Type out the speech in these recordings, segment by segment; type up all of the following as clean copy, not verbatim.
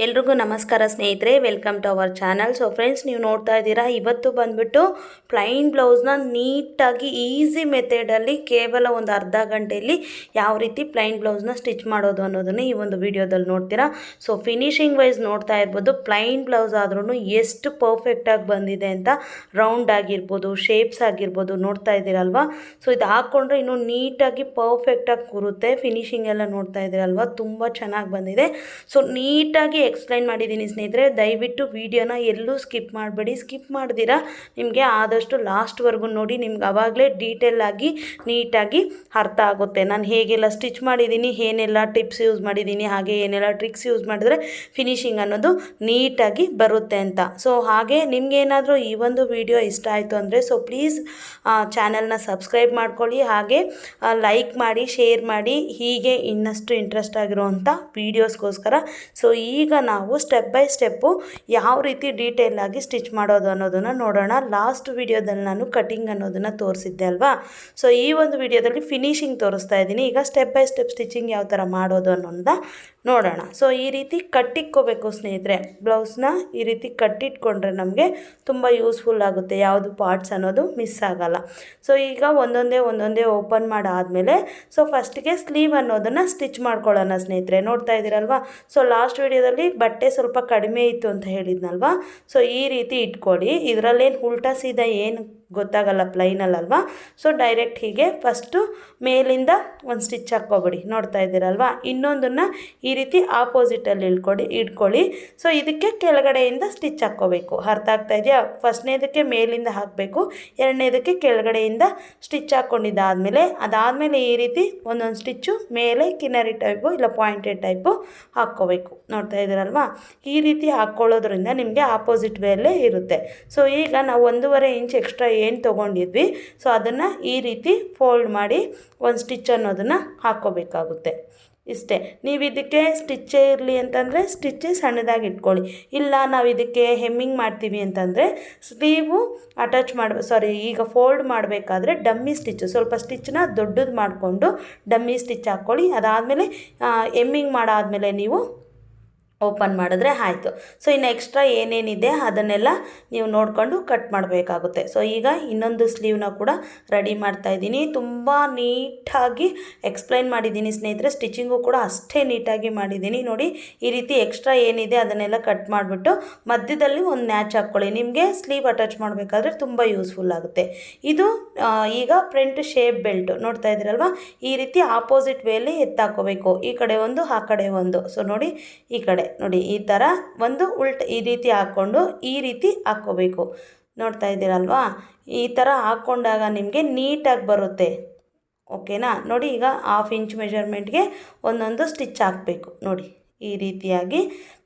ಎಲ್ರಿಗೂ ನಮಸ್ಕಾರ ಸ್ನೇಹಿತರೆ, welcome to our channel. So friends, ನೀವು ನೋಡ್ತಾ ಇದ್ದೀರಾ, ಇವತ್ತು ಬಂದುಬಿಟ್ಟು ಪ್ಲೈನ್ ಬ್ಲೌಸ್ನ ನೀಟಾಗಿ ಈಸಿ ಮೆಥಡಲ್ಲಿ ಕೇವಲ ಒಂದು ಅರ್ಧ ಗಂಟೆಯಲ್ಲಿ ಯಾವ ರೀತಿ ಪ್ಲೈನ್ ಬ್ಲೌಸ್ನ ಸ್ಟಿಚ್ ಮಾಡೋದು ಅನ್ನೋದನ್ನು ಈ ಒಂದು ವಿಡಿಯೋದಲ್ಲಿ ನೋಡ್ತೀರಾ. ಸೊ ಫಿನಿಶಿಂಗ್ ವೈಸ್ ನೋಡ್ತಾ ಇರ್ಬೋದು, ಪ್ಲೈನ್ ಬ್ಲೌಸ್ ಆದ್ರೂ ಎಷ್ಟು ಪರ್ಫೆಕ್ಟಾಗಿ ಬಂದಿದೆ ಅಂತ. ರೌಂಡ್ ಆಗಿರ್ಬೋದು, ಶೇಪ್ಸ್ ಆಗಿರ್ಬೋದು, ನೋಡ್ತಾ ಇದ್ದೀರಲ್ವಾ. ಸೊ ಇದು ಹಾಕ್ಕೊಂಡ್ರೆ ಇನ್ನೂ ನೀಟಾಗಿ ಪರ್ಫೆಕ್ಟಾಗಿ ಕೂರುತ್ತೆ. ಫಿನಿಶಿಂಗ್ ಎಲ್ಲ ನೋಡ್ತಾ ಇದ್ದೀರಲ್ವಾ, ತುಂಬ ಚೆನ್ನಾಗಿ ಬಂದಿದೆ. ಸೊ ನೀಟಾಗಿ ಎಕ್ಸ್ಪ್ಲೈನ್ ಮಾಡಿದ್ದೀನಿ ಸ್ನೇಹಿತರೆ. ದಯವಿಟ್ಟು ವಿಡಿಯೋನ ಎಲ್ಲೂ ಸ್ಕಿಪ್ ಮಾಡಬೇಡಿ. ಸ್ಕಿಪ್ ಮಾಡ್ದಿರಾ ನಿಮಗೆ ಆದಷ್ಟು ಲಾಸ್ಟ್ವರೆಗೂ ನೋಡಿ, ನಿಮ್ಗೆ ಆವಾಗಲೇ ಡೀಟೇಲಾಗಿ ನೀಟಾಗಿ ಅರ್ಥ ಆಗುತ್ತೆ. ನಾನು ಹೇಗೆಲ್ಲ ಸ್ಟಿಚ್ ಮಾಡಿದ್ದೀನಿ, ಏನೆಲ್ಲ ಟಿಪ್ಸ್ ಯೂಸ್ ಮಾಡಿದ್ದೀನಿ, ಹಾಗೆ ಏನೆಲ್ಲ ಟ್ರಿಕ್ಸ್ ಯೂಸ್ ಮಾಡಿದ್ರೆ ಫಿನಿಶಿಂಗ್ ಅನ್ನೋದು ನೀಟಾಗಿ ಬರುತ್ತೆ ಅಂತ. ಸೊ ಹಾಗೆ ನಿಮಗೇನಾದರೂ ಈ ಒಂದು ವಿಡಿಯೋ ಇಷ್ಟ ಆಯಿತು ಅಂದರೆ ಸೊ ಪ್ಲೀಸ್ ಚಾನಲ್ನ ಸಬ್ಸ್ಕ್ರೈಬ್ ಮಾಡ್ಕೊಳ್ಳಿ, ಹಾಗೆ ಲೈಕ್ ಮಾಡಿ, ಶೇರ್ ಮಾಡಿ, ಹೀಗೆ ಇನ್ನಷ್ಟು ಇಂಟ್ರೆಸ್ಟ್ ಆಗಿರೋವಂಥ ವೀಡಿಯೋಸ್ಗೋಸ್ಕರ. ಸೊ ಈಗ ನಾವು ಸ್ಟೆಪ್ ಬೈ ಸ್ಟೆಪ್ಪು ಯಾವ ರೀತಿ ಡೀಟೇಲಾಗಿ ಸ್ಟಿಚ್ ಮಾಡೋದು ಅನ್ನೋದನ್ನು ನೋಡೋಣ. ಲಾಸ್ಟ್ ವಿಡಿಯೋದಲ್ಲಿ ನಾನು ಕಟಿಂಗ್ ಅನ್ನೋದನ್ನು ತೋರಿಸಿದ್ದೆ ಅಲ್ವಾ. ಸೊ ಈ ಒಂದು ವಿಡಿಯೋದಲ್ಲಿ ಫಿನಿಶಿಂಗ್ ತೋರಿಸ್ತಾ ಇದ್ದೀನಿ. ಈಗ ಸ್ಟೆಪ್ ಬೈ ಸ್ಟೆಪ್ ಸ್ಟಿಚಿಂಗ್ ಯಾವ ಥರ ಮಾಡೋದು ಅನ್ನೋದನ್ನ ನೋಡೋಣ. ಸೊ ಈ ರೀತಿ ಕಟ್ಟಿಟ್ಕೋಬೇಕು ಸ್ನೇಹಿತರೆ. ಬ್ಲೌಸ್ನ ಈ ರೀತಿ ಕಟ್ಟಿಟ್ಕೊಂಡ್ರೆ ನಮಗೆ ತುಂಬ ಯೂಸ್ಫುಲ್ ಆಗುತ್ತೆ, ಯಾವುದು ಪಾರ್ಟ್ಸ್ ಅನ್ನೋದು ಮಿಸ್ ಆಗಲ್ಲ. ಸೊ ಈಗ ಒಂದೊಂದೇ ಓಪನ್ ಮಾಡಾದಮೇಲೆ ಸೊ ಫಸ್ಟಿಗೆ ಸ್ಲೀವ್ ಅನ್ನೋದನ್ನು ಸ್ಟಿಚ್ ಮಾಡ್ಕೊಳ್ಳೋಣ ಸ್ನೇಹಿತರೆ. ನೋಡ್ತಾ ಇದ್ದೀರಲ್ವಾ. ಸೊ ಲಾಸ್ಟ್ ವಿಡಿಯೋದಲ್ಲಿ ಬಟ್ಟೆ ಸ್ವಲ್ಪ ಕಡಿಮೆ ಇತ್ತು ಅಂತ ಹೇಳಿದ್ನಲ್ವಾ. ಸೊ ಈ ರೀತಿ ಇಟ್ಕೊಳ್ಳಿ. ಇದರಲ್ಲೇನು ಉಲ್ಟಾ ಸೀದಾ ಏನು ಗೊತ್ತಾಗಲ್ಲ, ಪ್ಲೈನಲ್ಲಲ್ವಾ. ಸೊ ಡೈರೆಕ್ಟ್ ಹೀಗೆ ಫಸ್ಟು ಮೇಲಿಂದ ಒಂದು ಸ್ಟಿಚ್ ಹಾಕ್ಕೊಬಿಡಿ. ನೋಡ್ತಾ ಇದ್ದೀರಲ್ವಾ. ಇನ್ನೊಂದನ್ನು ಈ ರೀತಿ ಆಪೋಸಿಟಲ್ಲಿ ಇಟ್ಕೊಳ್ಳಿ. ಸೊ ಇದಕ್ಕೆ ಕೆಳಗಡೆಯಿಂದ ಸ್ಟಿಚ್ ಹಾಕ್ಕೋಬೇಕು. ಅರ್ಥ ಆಗ್ತಾ ಇದೆಯಾ. ಫಸ್ಟ್ನೇದಕ್ಕೆ ಮೇಲಿಂದ ಹಾಕಬೇಕು, ಎರಡನೇದಕ್ಕೆ ಕೆಳಗಡೆಯಿಂದ ಸ್ಟಿಚ್ ಹಾಕ್ಕೊಂಡಿದ್ದಾದಮೇಲೆ ಅದಾದಮೇಲೆ ಈ ರೀತಿ ಒಂದೊಂದು ಸ್ಟಿಚ್ಚು ಮೇಲೆ ಕಿನ್ನರಿ ಟೈಪು ಇಲ್ಲ ಪಾಯಿಂಟೆಡ್ ಟೈಪು ಹಾಕ್ಕೋಬೇಕು. ನೋಡ್ತಾ ಇದ್ದೀರಲ್ವಾ. ಈ ರೀತಿ ಹಾಕ್ಕೊಳ್ಳೋದ್ರಿಂದ ನಿಮಗೆ ಆಪೋಸಿಟ್ ವೇಯಲ್ಲೇ ಇರುತ್ತೆ. ಸೊ ಈಗ ನಾವು 1.5 ಇಂಚ್ ಎಕ್ಸ್ಟ್ರಾ ಏನು ತೊಗೊಂಡಿದ್ವಿ, ಸೊ ಅದನ್ನು ಈ ರೀತಿ ಫೋಲ್ಡ್ ಮಾಡಿ ಒಂದು ಸ್ಟಿಚ್ ಅನ್ನೋದನ್ನು ಹಾಕ್ಕೋಬೇಕಾಗುತ್ತೆ. ಇಷ್ಟೇ. ನೀವು ಇದಕ್ಕೆ ಸ್ಟಿಚ್ಚೇ ಇರಲಿ ಅಂತಂದರೆ ಸ್ಟಿಚ್ಚೇ ಸಣ್ಣದಾಗಿ ಇಟ್ಕೊಳ್ಳಿ. ಇಲ್ಲ ನಾವು ಇದಕ್ಕೆ ಹೆಮ್ಮಿಂಗ್ ಮಾಡ್ತೀವಿ ಅಂತಂದರೆ ಸ್ಲೀವು ಈಗ ಫೋಲ್ಡ್ ಮಾಡಬೇಕಾದ್ರೆ ಡಮ್ಮಿ ಸ್ಟಿಚ್ಚು ಸ್ವಲ್ಪ ಸ್ಟಿಚ್ಚನ್ನ ದೊಡ್ಡದು ಮಾಡಿಕೊಂಡು ಡಮ್ಮಿ ಸ್ಟಿಚ್ ಹಾಕ್ಕೊಳ್ಳಿ. ಅದಾದಮೇಲೆ ಹೆಮ್ಮಿಂಗ್ ಮಾಡಾದಮೇಲೆ ನೀವು ಓಪನ್ ಮಾಡಿದ್ರೆ ಆಯಿತು. ಸೊ ಇನ್ನು ಎಕ್ಸ್ಟ್ರಾ ಏನೇನಿದೆ ಅದನ್ನೆಲ್ಲ ನೀವು ನೋಡಿಕೊಂಡು ಕಟ್ ಮಾಡಬೇಕಾಗುತ್ತೆ. ಸೊ ಈಗ ಇನ್ನೊಂದು ಸ್ಲೀವ್ನ ಕೂಡ ರೆಡಿ ಮಾಡ್ತಾಯಿದ್ದೀನಿ. ತುಂಬ ನೀಟಾಗಿ ಎಕ್ಸ್ಪ್ಲೈನ್ ಮಾಡಿದ್ದೀನಿ ಸ್ನೇಹಿತರೆ. ಸ್ಟಿಚಿಂಗು ಕೂಡ ಅಷ್ಟೇ ನೀಟಾಗಿ ಮಾಡಿದ್ದೀನಿ. ನೋಡಿ, ಈ ರೀತಿ ಎಕ್ಸ್ಟ್ರಾ ಏನಿದೆ ಅದನ್ನೆಲ್ಲ ಕಟ್ ಮಾಡಿಬಿಟ್ಟು ಮಧ್ಯದಲ್ಲಿ ಒಂದು ನ್ಯಾಚ್ ಹಾಕ್ಕೊಳ್ಳಿ. ನಿಮಗೆ ಸ್ಲೀವ್ ಅಟ್ಯಾಚ್ ಮಾಡಬೇಕಾದ್ರೆ ತುಂಬ ಯೂಸ್ಫುಲ್ ಆಗುತ್ತೆ. ಇದು ಈಗ ಫ್ರಂಟ್ ಶೇಪ್ ಬೆಲ್ಟು ನೋಡ್ತಾ ಇದ್ದೀರಲ್ವ. ಈ ರೀತಿ ಆಪೋಸಿಟ್ ವೇಯಲ್ಲಿ ಎತ್ತಾಕೋಬೇಕು. ಈ ಕಡೆ ಒಂದು, ಆ ಕಡೆ ಒಂದು. ಸೊ ನೋಡಿ, ಈ ಕಡೆ ನೋಡಿ, ಈ ಥರ ಒಂದು ಈ ರೀತಿ ಹಾಕ್ಕೊಂಡು ಈ ರೀತಿ ಹಾಕ್ಕೋಬೇಕು. ನೋಡ್ತಾ ಇದ್ದೀರಲ್ವಾ. ಈ ಥರ ಹಾಕ್ಕೊಂಡಾಗ ನಿಮಗೆ ನೀಟಾಗಿ ಬರುತ್ತೆ. ಓಕೆನಾ. ನೋಡಿ, ಈಗ 1/2 ಇಂಚ್ ಮೆಜರ್ಮೆಂಟ್ಗೆ ಒಂದೊಂದು ಸ್ಟಿಚ್ ಹಾಕಬೇಕು. ನೋಡಿ, ಈ ರೀತಿಯಾಗಿ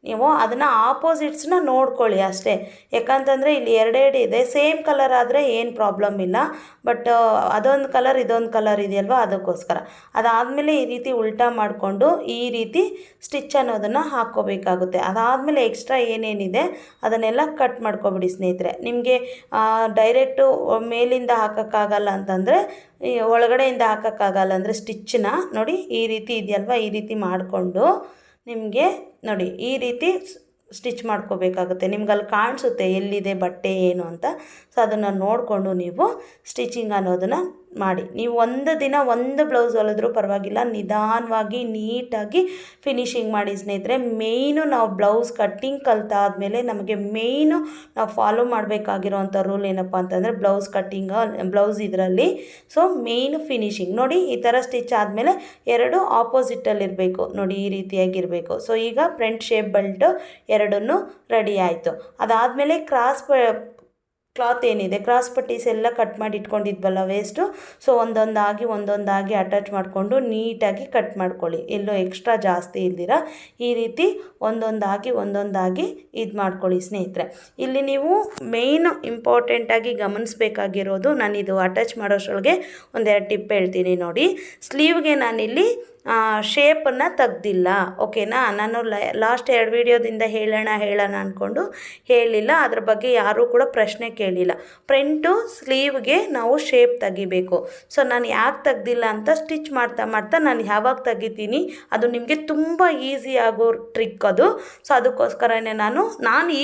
ನೀವು ಅದನ್ನು ಆಪೋಸಿಟ್ಸ್ನ ನೋಡ್ಕೊಳ್ಳಿ ಅಷ್ಟೇ. ಯಾಕಂತಂದರೆ ಇಲ್ಲಿ ಎರಡೆರಡು ಇದೆ. ಸೇಮ್ ಕಲರ್ ಆದರೆ ಏನು ಪ್ರಾಬ್ಲಮ್ ಇಲ್ಲ. ಬಟ್ ಅದೊಂದು ಕಲರ್ ಇದೊಂದು ಕಲರ್ ಇದೆಯಲ್ವ, ಅದಕ್ಕೋಸ್ಕರ. ಅದಾದಮೇಲೆ ಈ ರೀತಿ ಉಲ್ಟಾ ಮಾಡಿಕೊಂಡು ಈ ರೀತಿ ಸ್ಟಿಚ್ ಅನ್ನೋದನ್ನು ಹಾಕ್ಕೋಬೇಕಾಗುತ್ತೆ. ಅದಾದಮೇಲೆ ಎಕ್ಸ್ಟ್ರಾ ಏನೇನಿದೆ ಅದನ್ನೆಲ್ಲ ಕಟ್ ಮಾಡ್ಕೊಬಿಡಿ ಸ್ನೇಹಿತರೆ. ನಿಮಗೆ ಡೈರೆಕ್ಟು ಮೇಲಿಂದ ಹಾಕೋಕ್ಕಾಗಲ್ಲ ಅಂತಂದರೆ ಒಳಗಡೆಯಿಂದ ಹಾಕೋಕ್ಕಾಗಲ್ಲ ಅಂದರೆ ಸ್ಟಿಚ್ಚನ್ನ ನೋಡಿ ಈ ರೀತಿ ಇದೆಯಲ್ವ, ಈ ರೀತಿ ಮಾಡಿಕೊಂಡು ನಿಮಗೆ ನೋಡಿ ಈ ರೀತಿ ಸ್ಟಿಚ್ ಮಾಡ್ಕೋಬೇಕಾಗುತ್ತೆ. ನಿಮ್ಗೆ ಅಲ್ಲಿ ಕಾಣಿಸುತ್ತೆ ಎಲ್ಲಿದೆ ಬಟ್ಟೆ ಏನು ಅಂತ. ಸೊ ಅದನ್ನು ನೋಡಿಕೊಂಡು ನೀವು ಸ್ಟಿಚಿಂಗ್ ಅನ್ನೋದನ್ನು ಮಾಡಿ. ನೀವು ಒಂದು ದಿನ ಒಂದು ಬ್ಲೌಸ್ ಹೊಲಿದ್ರೂ ಪರವಾಗಿಲ್ಲ, ನಿಧಾನವಾಗಿ ನೀಟಾಗಿ ಫಿನಿಶಿಂಗ್ ಮಾಡಿ ಸ್ನೇಹಿತರೆ. ಮೇಯ್ನು ನಾವು ಬ್ಲೌಸ್ ಕಟ್ಟಿಂಗ್ ಕಲ್ತಾದಮೇಲೆ ನಮಗೆ ಮೇಯ್ನು ನಾವು ಫಾಲೋ ಮಾಡಬೇಕಾಗಿರೋವಂಥ ರೂಲ್ ಏನಪ್ಪ ಅಂತಂದರೆ ಬ್ಲೌಸ್ ಇದರಲ್ಲಿ ಸೊ ಮೇಯ್ನು ಫಿನಿಶಿಂಗ್. ನೋಡಿ, ಈ ಥರ ಸ್ಟಿಚ್ ಆದಮೇಲೆ ಎರಡು ಆಪೋಸಿಟಲ್ಲಿರಬೇಕು. ನೋಡಿ, ಈ ರೀತಿಯಾಗಿರಬೇಕು. ಸೊ ಈಗ ಫ್ರಂಟ್ ಶೇಪ್ ಬೆಲ್ಟು ಎರಡನ್ನೂ ರೆಡಿ ಆಯಿತು. ಅದಾದಮೇಲೆ ಕ್ಲಾತ್ ಏನಿದೆ, ಕ್ರಾಸ್ ಪಟ್ಟೀಸ್ ಎಲ್ಲ ಕಟ್ ಮಾಡಿ ಇಟ್ಕೊಂಡಿದ್ವಲ್ಲ ವೇಸ್ಟು. ಸೊ ಒಂದೊಂದಾಗಿ ಅಟ್ಯಾಚ್ ಮಾಡಿಕೊಂಡು ನೀಟಾಗಿ ಕಟ್ ಮಾಡ್ಕೊಳ್ಳಿ. ಎಲ್ಲೋ ಎಕ್ಸ್ಟ್ರಾ ಜಾಸ್ತಿ ಇಲ್ದಿರ ಈ ರೀತಿ ಒಂದೊಂದಾಗಿ ಇದು ಮಾಡ್ಕೊಳ್ಳಿ ಸ್ನೇಹಿತರೆ. ಇಲ್ಲಿ ನೀವು ಮೇಯ್ನು ಇಂಪಾರ್ಟೆಂಟಾಗಿ ಗಮನಿಸಬೇಕಾಗಿರೋದು, ನಾನಿದು ಅಟ್ಯಾಚ್ ಮಾಡೋಷ್ಟರೊಳಗೆ ಒಂದೆರಡು ಟಿಪ್ ಹೇಳ್ತೀನಿ ನೋಡಿ. ಸ್ಲೀವ್ಗೆ ನಾನಿಲ್ಲಿ ಶೇಪನ್ನು ತೆಗ್ದಿಲ್ಲ. ಓಕೆನಾ, ನಾನು ಲಾಸ್ಟ್ 2 ವೀಡಿಯೋದಿಂದ ಹೇಳೋಣ ಅಂದ್ಕೊಂಡು ಹೇಳಿಲ್ಲ, ಅದ್ರ ಬಗ್ಗೆ ಯಾರೂ ಕೂಡ ಪ್ರಶ್ನೆ ಕೇಳಿಲ್ಲ. ಫ್ರಂಟು ಸ್ಲೀವ್ಗೆ ನಾವು ಶೇಪ್ ತೆಗಿಬೇಕು. ಸೊ ನಾನು ಯಾಕೆ ತೆಗ್ದಿಲ್ಲ ಅಂತ ಸ್ಟಿಚ್ ಮಾಡ್ತಾ ನಾನು ಯಾವಾಗ ತೆಗಿತೀನಿ ಅದು ನಿಮಗೆ ತುಂಬ ಈಸಿ ಆಗೋ ಟ್ರಿಕ್ ಅದು. ಸೊ ಅದಕ್ಕೋಸ್ಕರನೇ ನಾನು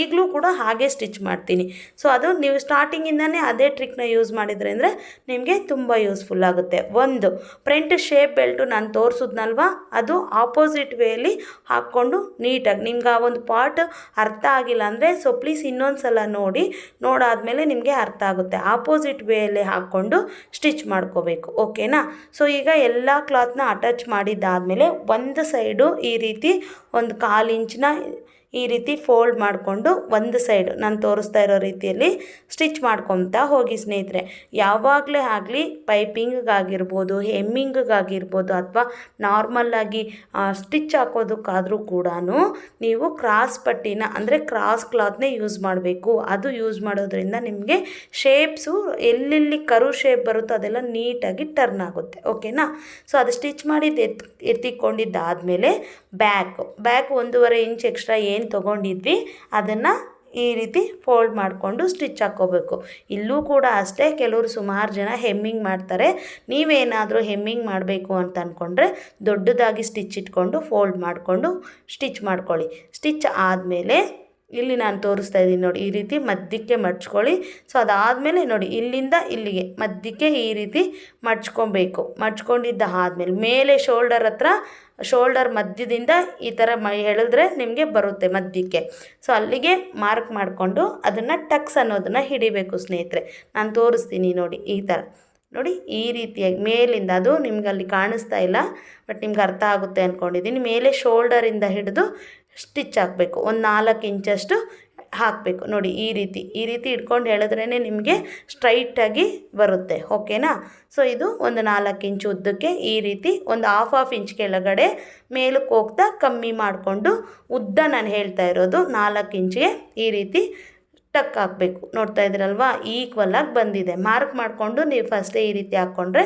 ಈಗಲೂ ಕೂಡ ಹಾಗೆ ಸ್ಟಿಚ್ ಮಾಡ್ತೀನಿ. ಸೊ ಅದು ನೀವು ಸ್ಟಾರ್ಟಿಂಗಿಂದನೇ ಅದೇ ಟ್ರಿಕ್ನ ಯೂಸ್ ಮಾಡಿದರೆ ಅಂದರೆ ನಿಮಗೆ ತುಂಬ ಯೂಸ್ಫುಲ್ ಆಗುತ್ತೆ. ಒಂದು ಫ್ರಂಟ್ ಶೇಪ್ ಬೆಲ್ಟು ನಾನು ತೋರಿಸಿದ್ನಲ್ವ, ಅದು ಆಪೋಸಿಟ್ ವೇಲಿ ಹಾಕ್ಕೊಂಡು ನೀಟಾಗಿ ನಿಮ್ಗೆ ಆ ಒಂದು ಪಾರ್ಟ್ ಅರ್ಥ ಆಗಿಲ್ಲ ಅಂದರೆ ಸೊ ಪ್ಲೀಸ್ ಇನ್ನೊಂದು ಸಲ ನೋಡಾದಮೇಲೆ ನಿಮಗೆ ಅರ್ಥ ಆಗುತ್ತೆ. ಆಪೋಸಿಟ್ ವೇಯಲ್ಲಿ ಹಾಕ್ಕೊಂಡು ಸ್ಟಿಚ್ ಮಾಡ್ಕೋಬೇಕು. ಓಕೆನಾ. ಸೊ ಈಗ ಎಲ್ಲ ಕ್ಲಾತ್ನ ಅಟ್ಯಾಚ್ ಮಾಡಿದ್ದಾದಮೇಲೆ ಒಂದು ಸೈಡು ಈ ರೀತಿ ಒಂದು 1/4 ಇಂಚನ್ನ ಈ ರೀತಿ ಫೋಲ್ಡ್ ಮಾಡಿಕೊಂಡು ಒಂದು ಸೈಡು ನಾನು ತೋರಿಸ್ತಾ ಇರೋ ರೀತಿಯಲ್ಲಿ ಸ್ಟಿಚ್ ಮಾಡ್ಕೊತಾ ಹೋಗಿ ಸ್ನೇಹಿತರೆ. ಯಾವಾಗಲೇ ಆಗಲಿ ಪೈಪಿಂಗಿಗಾಗಿರ್ಬೋದು, ಹೆಮ್ಮಿಂಗಿಗಾಗಿರ್ಬೋದು ಅಥವಾ ನಾರ್ಮಲ್ಲಾಗಿ ಸ್ಟಿಚ್ ಹಾಕೋದಕ್ಕಾದರೂ ಕೂಡ ನೀವು ಕ್ರಾಸ್ ಪಟ್ಟಿನ ಅಂದರೆ ಕ್ರಾಸ್ ಕ್ಲಾತ್ನೇ ಯೂಸ್ ಮಾಡಬೇಕು. ಅದು ಯೂಸ್ ಮಾಡೋದ್ರಿಂದ ನಿಮಗೆ ಶೇಪ್ಸು ಎಲ್ಲೆಲ್ಲಿ ಕರು ಶೇಪ್ ಬರುತ್ತೋ ಅದೆಲ್ಲ ನೀಟಾಗಿ ಟರ್ನ್ ಆಗುತ್ತೆ. ಓಕೆನಾ. ಸೊ ಅದು ಸ್ಟಿಚ್ ಮಾಡಿದ್ದು ಎತ್ತಿಕೊಂಡಿದ್ದಾದಮೇಲೆ ಬ್ಯಾಕ್ 1.5 ಇಂಚ್ ಎಕ್ಸ್ಟ್ರಾ ಏನು ತೊಗೊಂಡಿದ್ವಿ ಅದನ್ನು ಈ ರೀತಿ ಫೋಲ್ಡ್ ಮಾಡಿಕೊಂಡು ಸ್ಟಿಚ್ ಹಾಕ್ಕೋಬೇಕು. ಇಲ್ಲೂ ಕೂಡ ಅಷ್ಟೇ, ಕೆಲವರು ಸುಮಾರು ಜನ ಹೆಮ್ಮಿಂಗ್ ಮಾಡ್ತಾರೆ. ನೀವೇನಾದರೂ ಹೆಮ್ಮಿಂಗ್ ಮಾಡಬೇಕು ಅಂತ ಅಂದ್ಕೊಂಡ್ರೆ ದೊಡ್ಡದಾಗಿ ಸ್ಟಿಚ್ ಇಟ್ಕೊಂಡು ಫೋಲ್ಡ್ ಮಾಡಿಕೊಂಡು ಸ್ಟಿಚ್ ಮಾಡ್ಕೊಳ್ಳಿ. ಸ್ಟಿಚ್ ಆದಮೇಲೆ ಇಲ್ಲಿ ನಾನು ತೋರಿಸ್ತಾ ಇದ್ದೀನಿ ನೋಡಿ, ಈ ರೀತಿ ಮಧ್ಯಕ್ಕೆ ಮಡ್ಚ್ಕೊಳ್ಳಿ. ಸೊ ಅದಾದಮೇಲೆ ನೋಡಿ ಇಲ್ಲಿಂದ ಇಲ್ಲಿಗೆ ಮಧ್ಯಕ್ಕೆ ಈ ರೀತಿ ಮಡ್ಚ್ಕೊಬೇಕು. ಮಡ್ಚ್ಕೊಂಡಿದ್ದ ಆದಮೇಲೆ ಮೇಲೆ ಶೋಲ್ಡರ್ ಮಧ್ಯದಿಂದ ಈ ಥರ ಎಳೆದ್ರೆ ನಿಮಗೆ ಬರುತ್ತೆ ಮಧ್ಯಕ್ಕೆ. ಸೊ ಅಲ್ಲಿಗೆ ಮಾರ್ಕ್ ಮಾಡಿಕೊಂಡು ಅದನ್ನು ಟಕ್ಸ್ ಅನ್ನೋದನ್ನು ಹಿಡಿಬೇಕು ಸ್ನೇಹಿತರೆ. ನಾನು ತೋರಿಸ್ತೀನಿ ನೋಡಿ, ಈ ಥರ ನೋಡಿ ಈ ರೀತಿಯಾಗಿ ಮೇಲಿಂದ, ಅದು ನಿಮ್ಗೆ ಅಲ್ಲಿ ಕಾಣಿಸ್ತಾ ಇಲ್ಲ ಬಟ್ ನಿಮ್ಗೆ ಅರ್ಥ ಆಗುತ್ತೆ ಅಂದ್ಕೊಂಡಿದ್ದೀನಿ. ಮೇಲೆ ಶೋಲ್ಡರಿಂದ ಹಿಡಿದು ಸ್ಟಿಚ್ ಹಾಕಬೇಕು. ಒಂದು 4 ಇಂಚಷ್ಟು ಹಾಕಬೇಕು ನೋಡಿ. ಈ ರೀತಿ ಇಟ್ಕೊಂಡು ಹೇಳಿದ್ರೇ ನಿಮಗೆ ಸ್ಟ್ರೈಟಾಗಿ ಬರುತ್ತೆ. ಓಕೆನಾ. ಸೊ ಇದು ಒಂದು 4 ಇಂಚ್ ಉದ್ದಕ್ಕೆ ಈ ರೀತಿ ಒಂದು ಹಾಫ್ ಇಂಚ್ ಕೆಳಗಡೆ ಮೇಲಕ್ಕೆ ಹೋಗ್ತಾ ಕಮ್ಮಿ ಮಾಡಿಕೊಂಡು ಉದ್ದ ನಾನು ಹೇಳ್ತಾ ಇರೋದು 4 ಇಂಚ್ಗೆ ಈ ರೀತಿ ಟಕ್ ಹಾಕಬೇಕು. ನೋಡ್ತಾ ಇದ್ದೀರಲ್ವಾ, ಈಕ್ವಲಾಗಿ ಬಂದಿದೆ. ಮಾರ್ಕ್ ಮಾಡಿಕೊಂಡು ನೀವು ಫಸ್ಟೇ ಈ ರೀತಿ ಹಾಕ್ಕೊಂಡ್ರೆ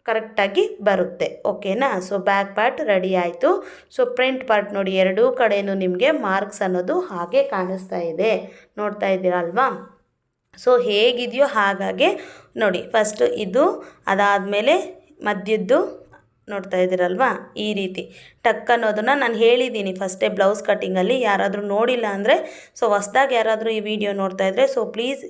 ಕರೆಕ್ಟಾಗಿ ಬರುತ್ತೆ. ಓಕೆನಾ. ಸೊ ಬ್ಯಾಕ್ ಪಾರ್ಟ್ ರೆಡಿ ಆಯಿತು. ಸೊ ಫ್ರಂಟ್ ಪಾರ್ಟ್ ನೋಡಿ, ಎರಡೂ ಕಡೆಯೂ ನಿಮಗೆ ಮಾರ್ಕ್ಸ್ ಅನ್ನೋದು ಹಾಗೆ ಕಾಣಿಸ್ತಾ ಇದೆ. ನೋಡ್ತಾ ಇದ್ದೀರಲ್ವಾ. ಸೊ ಹೇಗಿದೆಯೋ ಹಾಗಾಗಿ ನೋಡಿ, ಫಸ್ಟು ಇದು, ಅದಾದಮೇಲೆ ಮಧ್ಯದ್ದು ನೋಡ್ತಾ ಇದ್ದೀರಲ್ವಾ, ಈ ರೀತಿ ಟಕ್ ಅನ್ನೋದನ್ನು ನಾನು ಹೇಳಿದ್ದೀನಿ ಫಸ್ಟೇ ಬ್ಲೌಸ್ ಕಟ್ಟಿಂಗಲ್ಲಿ. ಯಾರಾದರೂ ನೋಡಿಲ್ಲ ಅಂದರೆ ಸೊ ಹೊಸ್ದಾಗಿ ಯಾರಾದರೂ ಈ ವಿಡಿಯೋ ನೋಡ್ತಾ ಇದ್ದರೆ ಸೊ ಪ್ಲೀಸ್